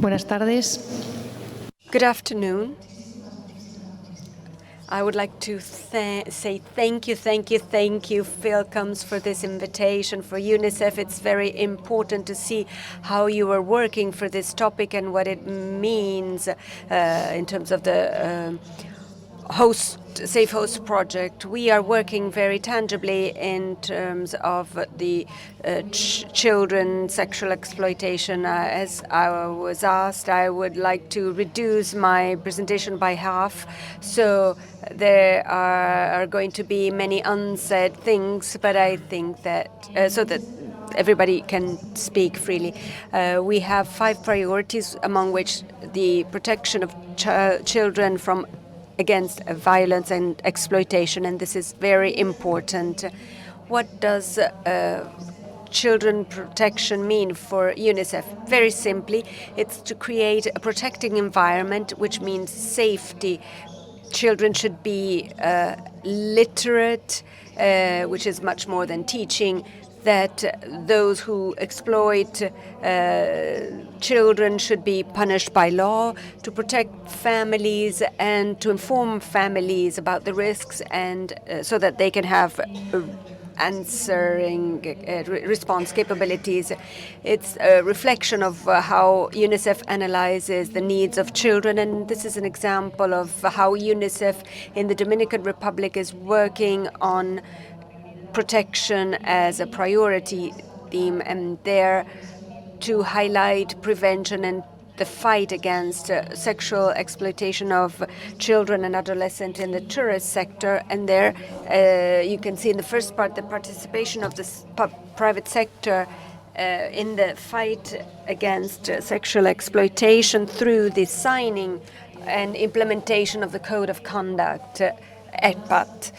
Buenas tardes. Good afternoon. I would like to say thank you, Philcoms, for this invitation for UNICEF. It's very important to see how you are working for this topic and what it means in terms of the Safe Host project. We are working very tangibly in terms of the children sexual exploitation. As I was asked, I would like to reduce my presentation by half. So there are going to be many unsaid things, but I think that so that everybody can speak freely. We have 5 priorities, among which the protection of children from against violence and exploitation, and this is very important. What does children protection mean for UNICEF? Very simply, it's to create a protecting environment, which means safety. Children should be literate, which is much more than teaching, that those who exploit children should be punished by law, to protect families and to inform families about the risks, and so that they can have answering response capabilities. It's a reflection of how UNICEF analyzes the needs of children, and this is an example of how UNICEF in the Dominican Republic is working on protection as a priority theme, and there to highlight prevention and the fight against sexual exploitation of children and adolescents in the tourist sector. And there you can see in the first part the participation of the private sector in the fight against sexual exploitation through the signing and implementation of the Code of Conduct, ECPAT.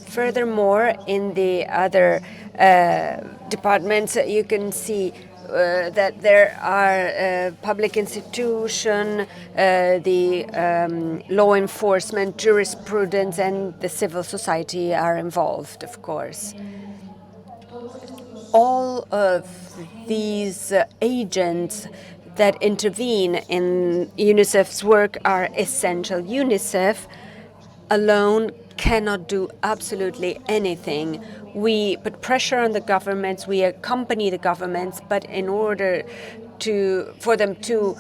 Furthermore, in the other departments, you can see that there are public institutions, the law enforcement, jurisprudence, and the civil society are involved, of course. All of these agents that intervene in UNICEF's work are essential. UNICEF alone cannot do absolutely anything. We put pressure on the governments, we accompany the governments, but in order for them to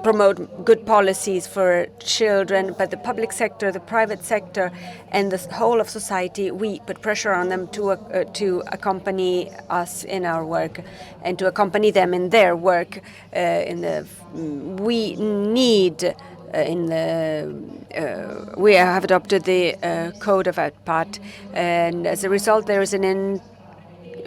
promote good policies for children, but the public sector, the private sector, and the whole of society, we put pressure on them to accompany us in our work and to accompany them in their work. We need. We have adopted the Code of ECPAT, and as a result, there is an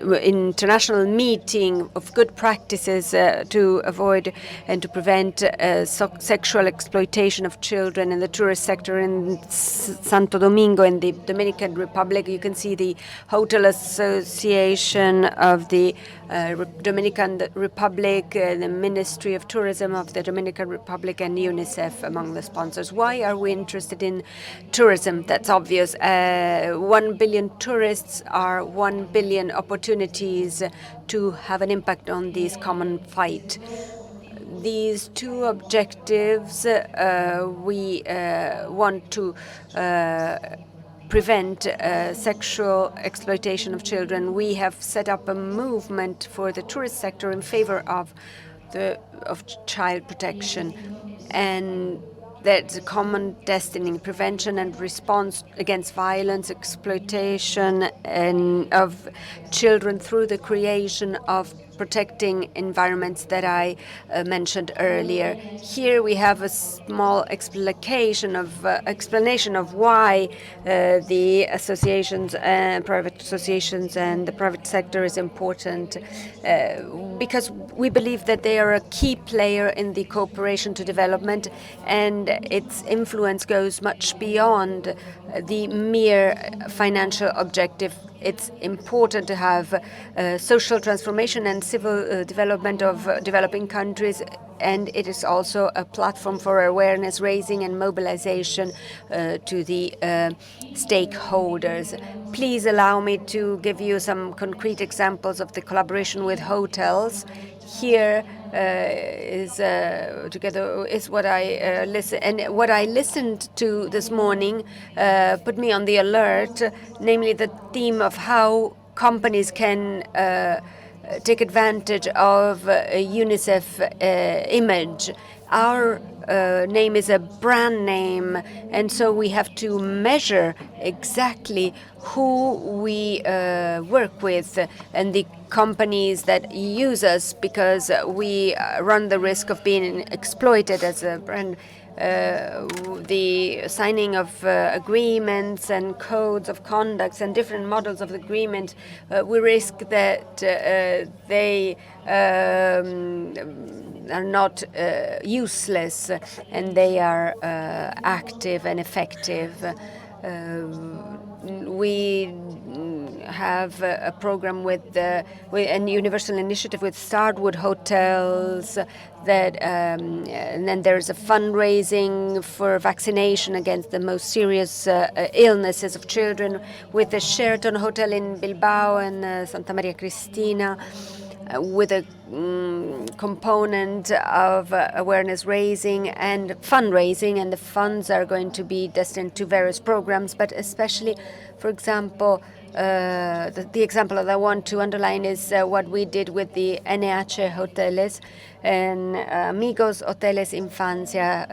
international meeting of good practices to avoid and to prevent sexual exploitation of children in the tourist sector in Santo Domingo in the Dominican Republic. You can see the Hotel Association of the Dominican Republic, the Ministry of Tourism of the Dominican Republic, and UNICEF among the sponsors. Why are we interested in tourism? That's obvious. 1 billion tourists are 1 billion opportunities to have an impact on this common fight. These 2 objectives, we want to prevent sexual exploitation of children. We have set up a movement for the tourist sector in favor of child protection, and that's a common destiny: prevention and response against violence, exploitation, and of children through the creation of protecting environments that I mentioned earlier. Here we have a small explanation of why the associations and private associations and the private sector is important, because we believe that they are a key player in the cooperation to development, and its influence goes much beyond the mere financial objective. It's important to have social transformation and civil development of developing countries, and it is also a platform for awareness raising and mobilization to the stakeholders. Please allow me to give you some concrete examples of the collaboration with hotels. here is together is what I listen, and what I listened to this morning put me on the alert, namely the theme of how companies can take advantage of UNICEF image. Our name is a brand name, and so we have to measure exactly who we work with and the companies that use us, because we run the risk of being exploited as a brand. The signing of agreements and codes of conduct and different models of agreement, we risk that they are not useless, and they are active and effective. We have a program with a universal initiative with Starwood hotels that, and then there's a fundraising for vaccination against the most serious illnesses of children with the Sheraton Hotel in Bilbao and Santa Maria Cristina, with a component of awareness raising and fundraising, and the funds are going to be destined to various programs, but especially, for example, the example that I want to underline is what we did with the NH Hoteles and Amigos Hoteles Infancia,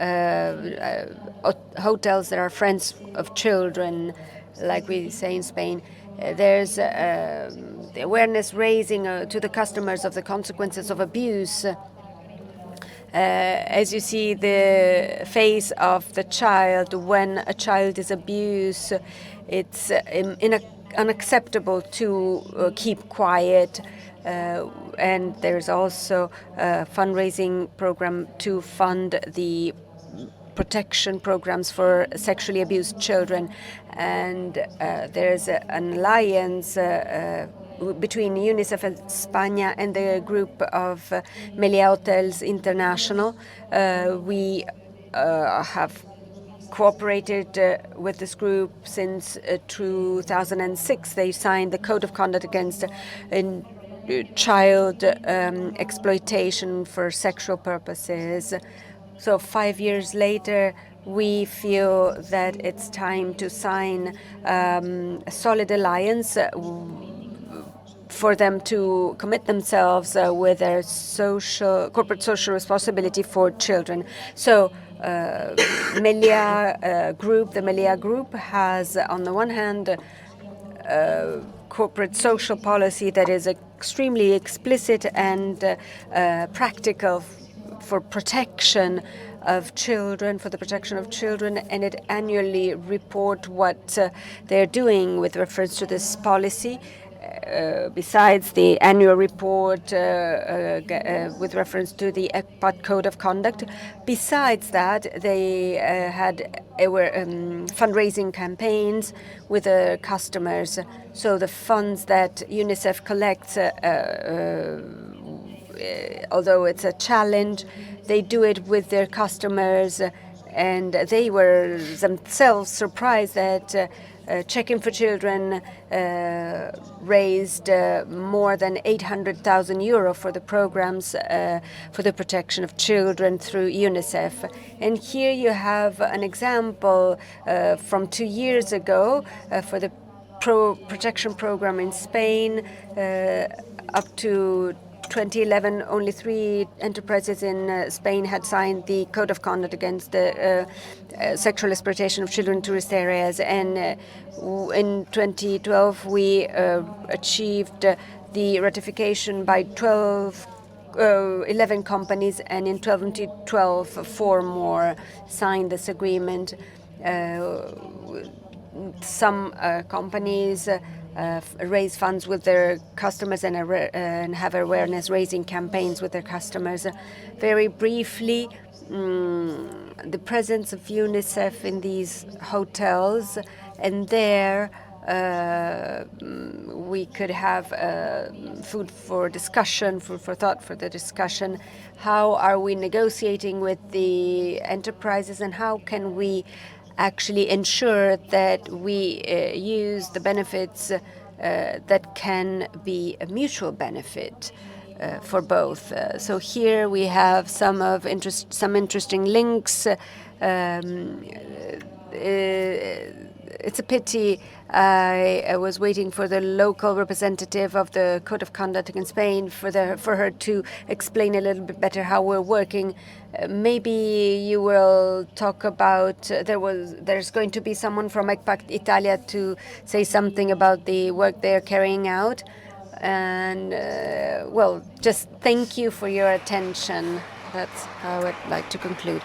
hotels that are friends of children, like we say in Spain. There's the awareness raising to the customers of the consequences of abuse. As you see the face of the child when a child is abused, it's unacceptable to keep quiet. And there's also a fundraising program to fund the protection programs for sexually abused children. And there's an alliance between UNICEF España and the group of Meliá Hotels International. We have cooperated with this group since 2006. They signed the Code of Conduct against child exploitation for sexual purposes. So 5 years later, we feel that it's time to sign a solid alliance for them to commit themselves with their corporate social responsibility for children. So Meliá Group, the Meliá Group has, on the one hand, corporate social policy that is extremely explicit and practical for protection of children, for the protection of children, and it annually report what they're doing with reference to this policy. Besides the annual report with reference to the ECPAT Code of Conduct, besides that, they had fundraising campaigns with customers. So the funds that UNICEF collects, although it's a challenge, they do it with their customers, and they were themselves surprised that Checking for Children raised more than 800,000 euro for the programs for the protection of children through UNICEF. And here you have an example from 2 years ago for the protection program in Spain. Up to 2011, only 3 enterprises in Spain had signed the Code of Conduct against the sexual exploitation of children in tourist areas. And in 2012, we achieved the ratification by 11 companies, and in 2012, 4 more signed this agreement. Some companies raise funds with their customers and have awareness-raising campaigns with their customers. Very briefly, the presence of UNICEF in these hotels, and there we could have food for discussion, food for thought for the discussion. How are we negotiating with the enterprises, and how can we actually ensure that we use the benefits that can be a mutual benefit? for both. So here we have some interesting links. It's a pity I was waiting for the local representative of the Code of Conduct in Spain for her to explain a little bit better how we're working. Maybe you will talk about there's going to be someone from ECPAC Italia to say something about the work they're carrying out. And well, just thank you for your attention. That's how I'd like to conclude.